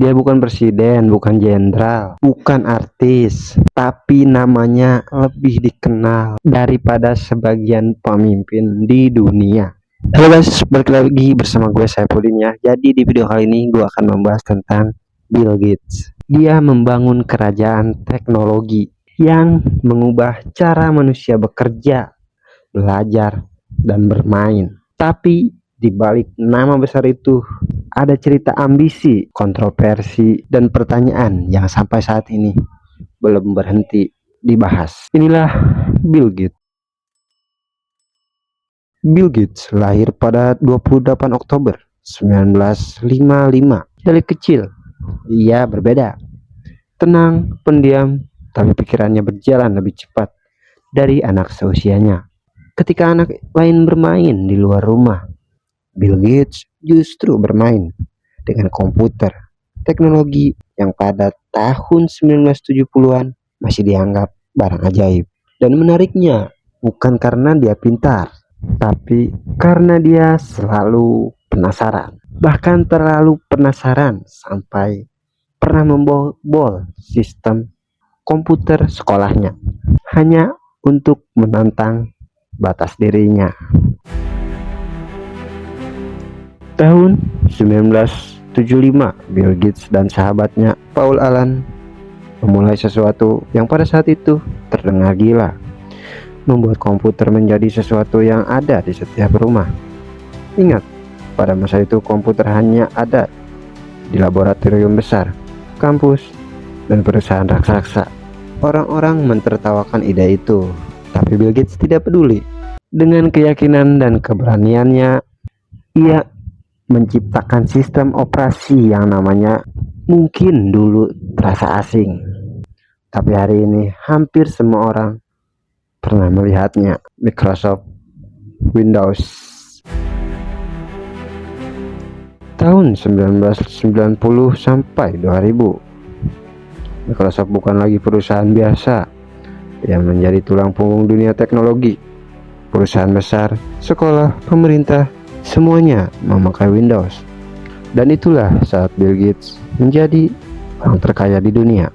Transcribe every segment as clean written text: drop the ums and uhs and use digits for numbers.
Dia bukan presiden, bukan jenderal, bukan artis, tapi namanya lebih dikenal daripada sebagian pemimpin di dunia. Halo guys, balik lagi bersama gue Saifudin ya. Jadi di video kali ini gue akan membahas tentang Bill Gates. Dia membangun kerajaan teknologi yang mengubah cara manusia bekerja, belajar, dan bermain. Tapi di balik nama besar itu ada cerita ambisi, kontroversi, dan pertanyaan yang sampai saat ini belum berhenti dibahas. Inilah Bill Gates. Bill Gates lahir pada 28 Oktober 1955. Dari kecil, ia berbeda. Tenang, pendiam, tapi pikirannya berjalan lebih cepat dari anak seusianya. Ketika anak lain bermain di luar rumah, Bill Gates justru bermain dengan komputer, teknologi yang pada tahun 1970-an masih dianggap barang ajaib. Dan menariknya, bukan karena dia pintar, tapi karena dia selalu penasaran. Bahkan terlalu penasaran sampai pernah membobol sistem komputer sekolahnya hanya untuk menantang batas dirinya. Tahun 1975, Bill Gates dan sahabatnya Paul Allen memulai sesuatu yang pada saat itu terdengar gila. Membuat komputer menjadi sesuatu yang ada di setiap rumah. Ingat, pada masa itu komputer hanya ada di laboratorium besar, kampus, dan perusahaan raksasa. Orang-orang mentertawakan ide itu, tapi Bill Gates tidak peduli. Dengan keyakinan dan keberaniannya, ia menciptakan sistem operasi yang namanya mungkin dulu terasa asing, tapi hari ini hampir semua orang pernah melihatnya. Microsoft Windows. Tahun 1990 sampai 2000, Microsoft bukan lagi perusahaan biasa yang menjadi tulang punggung dunia teknologi. Perusahaan besar, sekolah, pemerintah, semuanya memakai Windows. Dan itulah saat Bill Gates menjadi orang terkaya di dunia.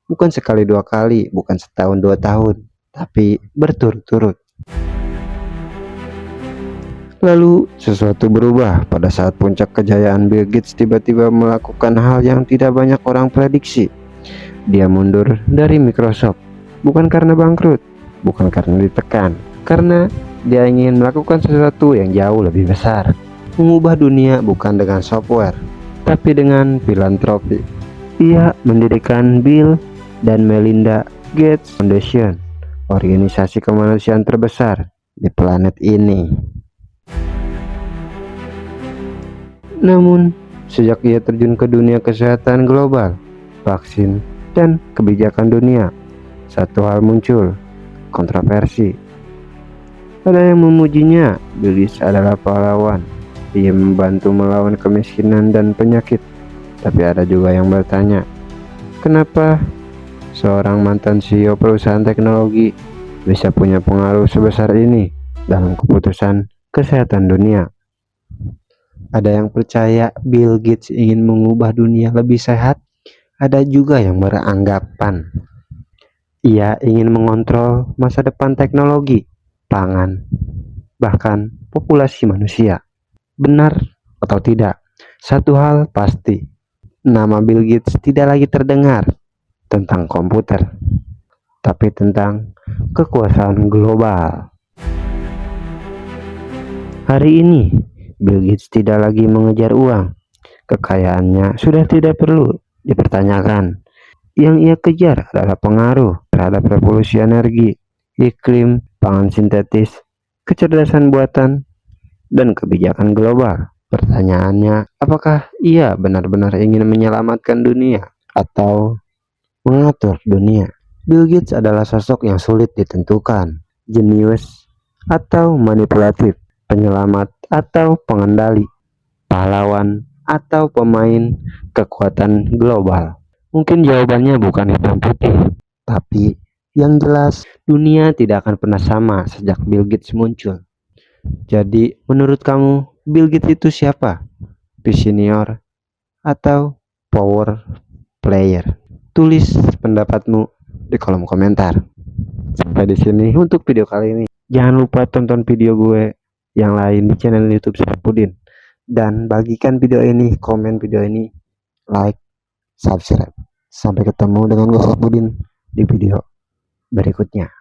Bukan sekali dua kali, bukan setahun dua tahun, tapi berturut-turut. Lalu sesuatu berubah pada saat puncak kejayaan Bill Gates tiba-tiba melakukan hal yang tidak banyak orang prediksi. Dia mundur dari Microsoft, bukan karena bangkrut, bukan karena ditekan, karena dia ingin melakukan sesuatu yang jauh lebih besar. Mengubah dunia bukan dengan software, tapi dengan filantropi. Ia mendirikan Bill dan Melinda Gates Foundation, organisasi kemanusiaan terbesar di planet ini. Namun, sejak ia terjun ke dunia kesehatan global, vaksin, dan kebijakan dunia, satu hal muncul, kontroversi. Ada yang memujinya, Bill Gates adalah pahlawan. Ia membantu melawan kemiskinan dan penyakit. Tapi ada juga yang bertanya, kenapa seorang mantan CEO perusahaan teknologi bisa punya pengaruh sebesar ini dalam keputusan kesehatan dunia? Ada yang percaya Bill Gates ingin mengubah dunia lebih sehat. Ada juga yang beranggapan ia ingin mengontrol masa depan teknologi, pangan, bahkan populasi manusia. Benar atau tidak, satu hal pasti, nama Bill Gates tidak lagi terdengar tentang komputer, tapi tentang kekuasaan global. Hari ini, Bill Gates tidak lagi mengejar uang. Kekayaannya sudah tidak perlu dipertanyakan. Yang ia kejar adalah pengaruh terhadap revolusi energi, iklim, pangan sintetis, kecerdasan buatan, dan kebijakan global. Pertanyaannya, apakah ia benar-benar ingin menyelamatkan dunia atau mengatur dunia? Bill Gates adalah sosok yang sulit ditentukan, jenius atau manipulatif, penyelamat atau pengendali, pahlawan atau pemain kekuatan global. Mungkin jawabannya bukan hitam putih, tapi yang jelas dunia tidak akan pernah sama sejak Bill Gates muncul. Jadi menurut kamu Bill Gates itu siapa? Visioner atau power player. Tulis pendapatmu di kolom komentar. Sampai di sini untuk video kali ini. Jangan lupa tonton video gue yang lain di channel YouTube Syarifudin, dan bagikan video ini, komen video ini, like, subscribe. Sampai ketemu dengan gue Syarifudin di video berikutnya.